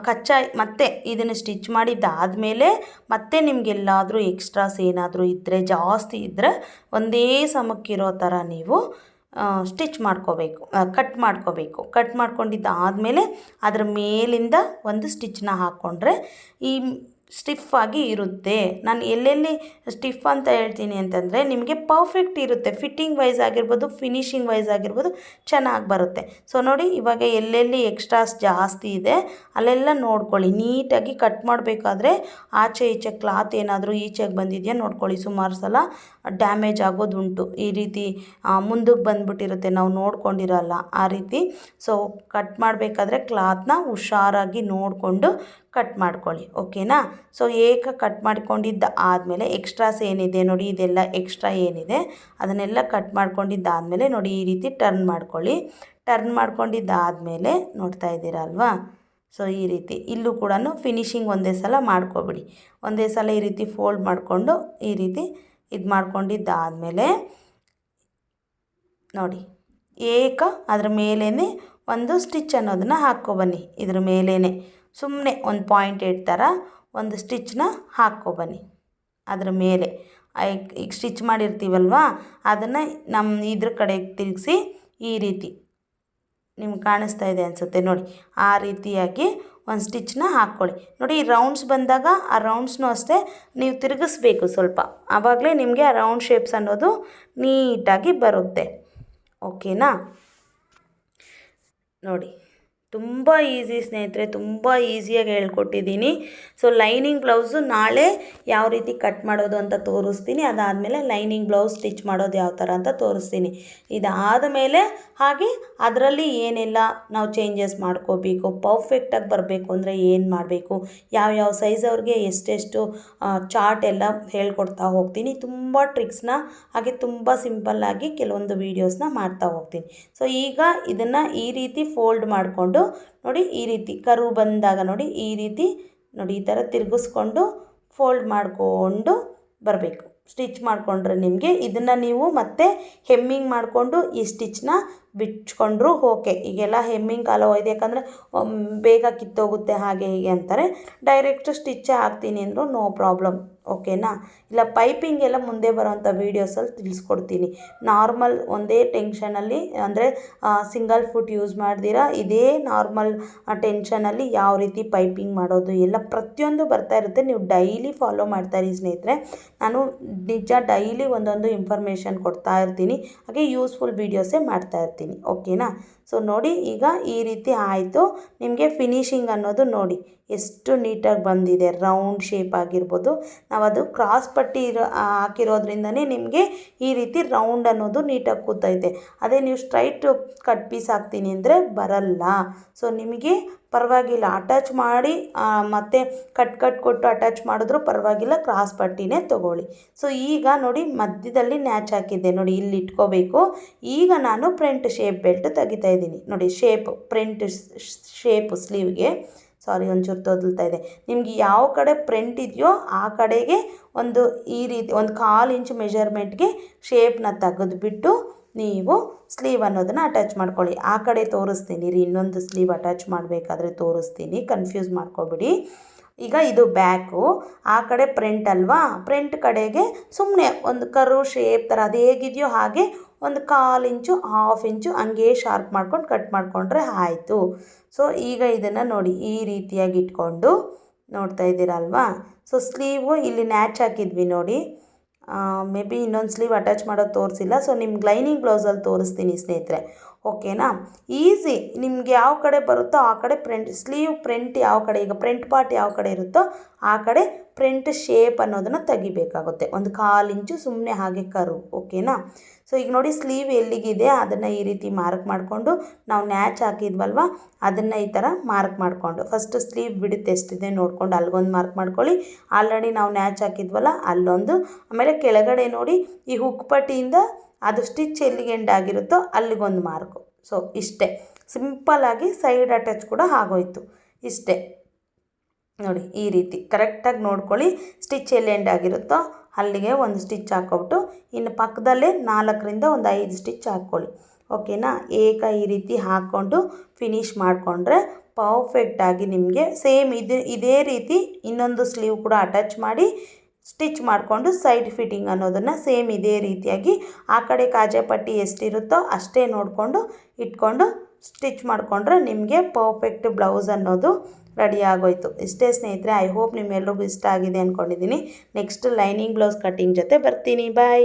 ಕಚ್ಚಾ ಮತ್ತೆ ಇದನ್ನು ಸ್ಟಿಚ್ ಮಾಡಿದ್ದಾದಮೇಲೆ ಮತ್ತೆ ನಿಮಗೆಲ್ಲಾದರೂ ಎಕ್ಸ್ಟ್ರಾಸ್ ಏನಾದರೂ ಇದ್ದರೆ, ಜಾಸ್ತಿ ಇದ್ದರೆ ಒಂದೇ ಸಮಕ್ಕಿರೋ ಥರ ನೀವು ಸ್ಟಿಚ್ ಮಾಡ್ಕೋಬೇಕು, ಕಟ್ ಮಾಡ್ಕೊಂಡಿದ್ದಾದಮೇಲೆ ಅದರ ಮೇಲಿಂದ ಒಂದು ಸ್ಟಿಚ್ನ ಹಾಕ್ಕೊಂಡ್ರೆ ಈ ಸ್ಟಿಫಾಗಿ ಇರುತ್ತೆ. ನಾನು ಎಲ್ಲೆಲ್ಲಿ ಸ್ಟಿಫ್ ಅಂತ ಹೇಳ್ತೀನಿ ಅಂತಂದರೆ ನಿಮಗೆ ಪರ್ಫೆಕ್ಟ್ ಇರುತ್ತೆ, ಫಿಟ್ಟಿಂಗ್ ವೈಸ್ ಆಗಿರ್ಬೋದು, ಫಿನಿಷಿಂಗ್ ವೈಸ್ ಆಗಿರ್ಬೋದು ಚೆನ್ನಾಗಿ ಬರುತ್ತೆ. ಸೊ ನೋಡಿ ಇವಾಗ ಎಲ್ಲೆಲ್ಲಿ ಎಕ್ಸ್ಟ್ರಾಸ್ ಜಾಸ್ತಿ ಇದೆ ಅಲ್ಲೆಲ್ಲ ನೋಡ್ಕೊಳ್ಳಿ. ನೀಟಾಗಿ ಕಟ್ ಮಾಡಬೇಕಾದ್ರೆ ಆಚೆ ಈಚೆ ಕ್ಲಾತ್ ಏನಾದರೂ ಈಚೆಗೆ ಬಂದಿದೆಯಾ ನೋಡ್ಕೊಳ್ಳಿ. ಸುಮಾರು ಸಲ ಡ್ಯಾಮೇಜ್ ಆಗೋದುಂಟು, ಈ ರೀತಿ ಮುಂದಕ್ಕೆ ಬಂದುಬಿಟ್ಟಿರುತ್ತೆ, ನಾವು ನೋಡ್ಕೊಂಡಿರಲ್ಲ ಆ ರೀತಿ. ಸೊ ಕಟ್ ಮಾಡಬೇಕಾದ್ರೆ ಕ್ಲಾತ್ನ ಹುಷಾರಾಗಿ ನೋಡಿಕೊಂಡು ಕಟ್ ಮಾಡ್ಕೊಳ್ಳಿ, ಓಕೆನಾ. ಸೊ ಕಟ್ ಮಾಡ್ಕೊಂಡಿದ್ದ ಆದಮೇಲೆ ಎಕ್ಸ್ಟ್ರಾಸ್ ಏನಿದೆ ನೋಡಿ, ಇದೆಲ್ಲ ಎಕ್ಸ್ಟ್ರಾ ಏನಿದೆ ಅದನ್ನೆಲ್ಲ ಕಟ್ ಮಾಡ್ಕೊಂಡಿದ್ದಾದಮೇಲೆ ನೋಡಿ ಈ ರೀತಿ ಟರ್ನ್ ಮಾಡ್ಕೊಂಡಿದ್ದಾದಮೇಲೆ ನೋಡ್ತಾ ಇದ್ದೀರಾ ಅಲ್ವಾ. ಸೊ ಈ ರೀತಿ ಇಲ್ಲೂ ಕೂಡ ಫಿನಿಷಿಂಗ್ ಒಂದೇ ಸಲ ಮಾಡ್ಕೊಬಿಡಿ. ಒಂದೇ ಸಲ ಈ ರೀತಿ ಫೋಲ್ಡ್ ಮಾಡಿಕೊಂಡು ಈ ರೀತಿ ಇದು ಮಾಡ್ಕೊಂಡಿದ್ದಾದಮೇಲೆ ನೋಡಿ ಅದ್ರ ಮೇಲೇ ಒಂದು ಸ್ಟಿಚ್ ಅನ್ನೋದನ್ನು ಹಾಕ್ಕೊಬನ್ನಿ. ಇದ್ರ ಮೇಲೇ ಸುಮ್ಮನೆ ಒಂದು ಪಾಯಿಂಟ್ ಥರ ಒಂದು ಸ್ಟಿಚ್ನ ಹಾಕ್ಕೊಬನ್ನಿ. ಅದ್ರ ಮೇಲೆ ಈಗ ಸ್ಟಿಚ್ ಮಾಡಿರ್ತೀವಲ್ವ ಅದನ್ನು ಇದ್ರ ಕಡೆ ತಿರುಗಿಸಿ ಈ ರೀತಿ ನಿಮ್ಗೆ ಕಾಣಿಸ್ತಾ ಇದೆ ಅನಿಸುತ್ತೆ ನೋಡಿ, ಆ ರೀತಿಯಾಗಿ ಒಂದು ಸ್ಟಿಚ್ನ ಹಾಕ್ಕೊಳ್ಳಿ. ನೋಡಿ ಈ ರೌಂಡ್ಸ್ ಬಂದಾಗ ಆ ರೌಂಡ್ಸ್ನೂ ಅಷ್ಟೇ ನೀವು ತಿರುಗಿಸ್ಬೇಕು ಸ್ವಲ್ಪ, ಆವಾಗಲೇ ನಿಮಗೆ ಆ ರೌಂಡ್ ಶೇಪ್ಸ್ ಅನ್ನೋದು ನೀಟಾಗಿ ಬರುತ್ತೆ, ಓಕೆನಾ. ನೋಡಿ ತುಂಬ ಈಸಿ ಸ್ನೇಹಿತರೆ, ತುಂಬ ಈಸಿಯಾಗಿ ಹೇಳ್ಕೊಟ್ಟಿದ್ದೀನಿ. ಸೊ ಲೈನಿಂಗ್ ಬ್ಲೌಸು ನಾಳೆ ಯಾವ ರೀತಿ ಕಟ್ ಮಾಡೋದು ಅಂತ ತೋರಿಸ್ತೀನಿ. ಅದಾದಮೇಲೆ ಲೈನಿಂಗ್ ಬ್ಲೌಸ್ ಸ್ಟಿಚ್ ಮಾಡೋದು ಯಾವ ಥರ ಅಂತ ತೋರಿಸ್ತೀನಿ. ಇದಾದ ಮೇಲೆ ಹಾಗೆ ಅದರಲ್ಲಿ ಏನೆಲ್ಲ ನಾವು ಚೇಂಜಸ್ ಮಾಡ್ಕೋಬೇಕು, ಪರ್ಫೆಕ್ಟಾಗಿ ಬರಬೇಕು ಅಂದರೆ ಏನು ಮಾಡಬೇಕು, ಯಾವ ಸೈಜ್ ಅವ್ರಿಗೆ ಎಷ್ಟೆಷ್ಟು ಚಾರ್ಟ್ ಎಲ್ಲ ಹೇಳ್ಕೊಡ್ತಾ ಹೋಗ್ತೀನಿ. ತುಂಬ ಟ್ರಿಕ್ಸ್ನ ಹಾಗೆ ತುಂಬ ಸಿಂಪಲ್ಲಾಗಿ ಕೆಲವೊಂದು ವೀಡಿಯೋಸ್ನ ಮಾಡ್ತಾ ಹೋಗ್ತೀನಿ. ಸೊ ಈಗ ಇದನ್ನು ಈ ರೀತಿ ಫೋಲ್ಡ್ ಮಾಡಿಕೊಂಡು ನೋಡಿ, ಈ ರೀತಿ ಕರು ಬಂದಾಗ ನೋಡಿ ಈ ರೀತಿ ನೋಡಿ ಈ ಥರ ತಿರುಗಿಸ್ಕೊಂಡು ಫೋಲ್ಡ್ ಮಾಡಿಕೊಂಡು ಬರಬೇಕು. ಸ್ಟಿಚ್ ಮಾಡಿಕೊಂಡ್ರೆ ನಿಮಗೆ ಇದನ್ನು ನೀವು ಮತ್ತೆ ಹೆಮ್ಮಿಂಗ್ ಮಾಡಿಕೊಂಡು ಈ ಸ್ಟಿಚ್ನ ಬಿಚ್ಕೊಂಡ್ರು ಓಕೆ. ಈಗೆಲ್ಲ ಹೆಮ್ಮಿಂಗ್ ಕಾಲ ಹೋಯ್ತು, ಯಾಕಂದರೆ ಬೇಗ ಕಿತ್ತೋಗುತ್ತೆ ಹಾಗೆ ಹೀಗೆ ಅಂತಾರೆ. ಡೈರೆಕ್ಟ್ ಸ್ಟಿಚ್ಚೇ ಹಾಕ್ತೀನಿ ಅಂದರೂ ನೋ ಪ್ರಾಬ್ಲಮ್, ಓಕೆನಾ. ಇಲ್ಲ ಪೈಪಿಂಗ್ ಎಲ್ಲ ಮುಂದೆ ಬರೋವಂಥ ವೀಡಿಯೋಸಲ್ಲಿ ತಿಳಿಸ್ಕೊಡ್ತೀನಿ. ನಾರ್ಮಲ್ ಒಂದೇ ಟೆನ್ಷನಲ್ಲಿ ಅಂದರೆ ಸಿಂಗಲ್ ಫುಟ್ ಯೂಸ್ ಮಾಡ್ದಿರಾ ಇದೇ ನಾರ್ಮಲ್ ಟೆನ್ಷನಲ್ಲಿ ಯಾವ ರೀತಿ ಪೈಪಿಂಗ್ ಮಾಡೋದು ಎಲ್ಲ ಪ್ರತಿಯೊಂದು ಬರ್ತಾ ಇರುತ್ತೆ. ನೀವು ಡೈಲಿ ಫಾಲೋ ಮಾಡ್ತಾಯಿರಿ ಸ್ನೇಹಿತರೆ. ನಾನು ನಿಜ ಡೈಲಿ ಒಂದೊಂದು ಇನ್ಫಾರ್ಮೇಷನ್ ಕೊಡ್ತಾ ಇರ್ತೀನಿ, ಹಾಗೆ ಯೂಸ್ಫುಲ್ ವೀಡಿಯೋಸೇ ಮಾಡ್ತಾ ಇರ್ತೀನಿ, ಓಕೆನಾ. ಸೊ ನೋಡಿ ಈಗ ಈ ರೀತಿ ಆಯಿತು. ನಿಮಗೆ ಫಿನಿಷಿಂಗ್ ಅನ್ನೋದು ನೋಡಿ ಎಷ್ಟು ನೀಟಾಗಿ ಬಂದಿದೆ. ರೌಂಡ್ ಶೇಪ್ ಆಗಿರ್ಬೋದು, ನಾವು ಅದು ಕ್ರಾಸ್ ಪಟ್ಟಿ ಹಾಕಿರೋದ್ರಿಂದನೇ ನಿಮಗೆ ಈ ರೀತಿ ರೌಂಡ್ ಅನ್ನೋದು ನೀಟಾಗಿ ಕೂತೈತೆ. ಅದೇ ನೀವು ಸ್ಟ್ರೈಟ್ ಕಟ್ ಪೀಸ್ ಹಾಕ್ತೀನಿ ಅಂದರೆ ಬರಲ್ಲ. ಸೊ ನಿಮಗೆ ಪರವಾಗಿಲ್ಲ, ಅಟ್ಯಾಚ್ ಮಾಡಿ ಮತ್ತು ಕಟ್ ಕೊಟ್ಟು ಅಟ್ಯಾಚ್ ಮಾಡಿದ್ರೂ ಪರವಾಗಿಲ್ಲ, ಕ್ರಾಸ್ ಪಟ್ಟಿನೇ ತೊಗೊಳ್ಳಿ. ಸೊ ಈಗ ನೋಡಿ ಮಧ್ಯದಲ್ಲಿ ನ್ಯಾಚ್ ಹಾಕಿದ್ದೆ ನೋಡಿ, ಇಲ್ಲಿ ಇಟ್ಕೋಬೇಕು. ಈಗ ನಾನು ಫ್ರಂಟ್ ಶೇಪ್ ಬೆಲ್ಟ್ ತೆಗಿತಾ ಇದ್ದೀನಿ ನೋಡಿ, ಫ್ರಂಟ್ ಶೇಪ್ ಸ್ಲೀವ್ಗೆ. ಸಾರಿ ಒಂಚೂರು ತೊದಲ್ತಾ ಇದೆ. ನಿಮ್ಗೆ ಯಾವ ಕಡೆ ಫ್ರಂಟ್ ಇದೆಯೋ ಆ ಕಡೆಗೆ ಒಂದು ಈ ರೀತಿ ಒಂದು 1/4 ಇಂಚ್ ಮೆಜರ್ಮೆಂಟ್ಗೆ ಶೇಪ್ನ ತೆಗೆದುಬಿಟ್ಟು ನೀವು ಸ್ಲೀವ್ ಅನ್ನೋದನ್ನು ಅಟ್ಯಾಚ್ ಮಾಡ್ಕೊಳ್ಳಿ. ಆ ಕಡೆ ತೋರಿಸ್ತೀನಿ ರೀ, ಇನ್ನೊಂದು ಸ್ಲೀವ್ ಅಟ್ಯಾಚ್ ಮಾಡಬೇಕಾದ್ರೆ ತೋರಿಸ್ತೀನಿ, ಕನ್ಫ್ಯೂಸ್ ಮಾಡ್ಕೊಬಿಡಿ. ಈಗ ಇದು ಬ್ಯಾಕು, ಆ ಕಡೆ ಫ್ರಂಟ್ ಅಲ್ವಾ, ಫ್ರಂಟ್ ಕಡೆಗೆ ಸುಮ್ಮನೆ ಒಂದು ಕರು ಶೇಪ್ ಥರ ಅದು ಹೇಗಿದೆಯೋ ಹಾಗೆ ಒಂದು 1/4 ಇಂಚು 1/2 ಇಂಚು ಹಂಗೆ ಶಾರ್ಪ್ ಮಾಡ್ಕೊಂಡು ಕಟ್ ಮಾಡಿಕೊಂಡ್ರೆ ಆಯಿತು. ಸೊ ಈಗ ಇದನ್ನು ನೋಡಿ ಈ ರೀತಿಯಾಗಿ ಇಟ್ಕೊಂಡು ನೋಡ್ತಾ ಇದ್ದೀರಲ್ವಾ. ಸೊ ಸ್ಲೀವು ಇಲ್ಲಿ ನ್ಯಾಚ್ ಹಾಕಿದ್ವಿ ನೋಡಿ, ಮೇ ಬಿ ಇನ್ನೊಂದು ಸ್ಲೀವ್ ಅಟ್ಯಾಚ್ ಮಾಡೋದು ತೋರಿಸಿಲ್ಲ. ಸೊ ನಿಮ್ಗೆ ಲೈನಿಂಗ್ ಬ್ಲೌಸಲ್ಲಿ ತೋರಿಸ್ತೀನಿ ಸ್ನೇಹಿತರೆ, ಓಕೆನಾ. ಈಸಿ, ನಿಮ್ಗೆ ಯಾವ ಕಡೆ ಬರುತ್ತೋ ಆ ಕಡೆ ಫ್ರಂಟ್ ಯಾವ ಕಡೆ, ಈಗ ಫ್ರಂಟ್ ಪಾರ್ಟ್ ಯಾವ ಕಡೆ ಇರುತ್ತೋ ಆ ಕಡೆ ಫ್ರಂಟ್ ಶೇಪ್ ಅನ್ನೋದನ್ನು ತೆಗಿಬೇಕಾಗುತ್ತೆ. ಒಂದು 1/4 ಇಂಚು ಸುಮ್ಮನೆ ಹಾಗೆ ಕರು, ಓಕೆನಾ. ಸೊ ಈಗ ನೋಡಿ ಸ್ಲೀವ್ ಎಲ್ಲಿಗಿದೆ ಅದನ್ನು ಈ ರೀತಿ ಮಾರ್ಕ್ ಮಾಡಿಕೊಂಡು, ನಾವು ನ್ಯಾಚ್ ಹಾಕಿದ್ವಲ್ವ ಅದನ್ನು ಈ ಥರ ಮಾರ್ಕ್ ಮಾಡಿಕೊಂಡು, ಫಸ್ಟ್ ಸ್ಲೀವ್ ಬಿಡುತ್ತೆ ಎಷ್ಟಿದೆ ನೋಡ್ಕೊಂಡು ಅಲ್ಲಿಗೊಂದು ಮಾರ್ಕ್ ಮಾಡ್ಕೊಳ್ಳಿ. ಆಲ್ರೆಡಿ ನಾವು ನ್ಯಾಚ್ ಹಾಕಿದ್ವಲ್ಲ ಅಲ್ಲೊಂದು, ಆಮೇಲೆ ಕೆಳಗಡೆ ನೋಡಿ ಈ ಹುಕ್ ಪಟ್ಟಿಯಿಂದ ಅದು ಸ್ಟಿಚ್ ಎಲ್ಲಿಗೆ ಎಂಡ್ ಆಗಿರುತ್ತೋ ಅಲ್ಲಿಗೊಂದು ಮಾರ್ಕು. ಸೊ ಇಷ್ಟೇ ಸಿಂಪಲ್ಲಾಗಿ ಸೈಡ್ ಅಟ್ಯಾಚ್ ಕೂಡ ಆಗೋಯ್ತು. ಇಷ್ಟೇ ನೋಡಿ, ಈ ರೀತಿ ಕರೆಕ್ಟಾಗಿ ನೋಡ್ಕೊಳ್ಳಿ. ಸ್ಟಿಚ್ ಎಲ್ಲಿ ಎಂಡ್ ಆಗಿರುತ್ತೋ ಅಲ್ಲಿಗೆ ಒಂದು ಸ್ಟಿಚ್ ಹಾಕ್ಕೊಬಿಟ್ಟು ಇನ್ನು ಪಕ್ಕದಲ್ಲೇ 4ರಿಂದ ಒಂದು 5 ಸ್ಟಿಚ್ ಹಾಕ್ಕೊಳ್ಳಿ, ಓಕೆನಾ. ಈ ರೀತಿ ಹಾಕ್ಕೊಂಡು ಫಿನಿಶ್ ಮಾಡಿಕೊಂಡ್ರೆ ಪರ್ಫೆಕ್ಟಾಗಿ ನಿಮಗೆ ಸೇಮ್ ಇದೇ ರೀತಿ ಇನ್ನೊಂದು ಸ್ಲೀವ್ ಕೂಡ ಅಟ್ಯಾಚ್ ಮಾಡಿ ಸ್ಟಿಚ್ ಮಾಡಿಕೊಂಡು ಸೈಡ್ ಫಿಟ್ಟಿಂಗ್ ಅನ್ನೋದನ್ನು ಸೇಮ್ ಇದೇ ರೀತಿಯಾಗಿ ಆ ಕಡೆ ಕಾಜೆ ಪಟ್ಟಿ ಎಷ್ಟಿರುತ್ತೋ ಅಷ್ಟೇ ನೋಡಿಕೊಂಡು ಇಟ್ಕೊಂಡು ಸ್ಟಿಚ್ ಮಾಡಿಕೊಂಡ್ರೆ ನಿಮಗೆ ಪರ್ಫೆಕ್ಟ್ ಬ್ಲೌಸ್ ಅನ್ನೋದು ರೆಡಿ ಆಗೋಯ್ತು. ಇಷ್ಟೇ ಸ್ನೇಹಿತರೆ, ಐ ಹೋಪ್ ನಿಮ್ಮೆಲ್ರಿಗೂ ಇಷ್ಟ ಆಗಿದೆ ಅಂದ್ಕೊಂಡಿದ್ದೀನಿ. ನೆಕ್ಸ್ಟ್ ಲೈನಿಂಗ್ ಬ್ಲೌಸ್ ಕಟ್ಟಿಂಗ್ ಜೊತೆ ಬರ್ತೀನಿ. ಬಾಯ್.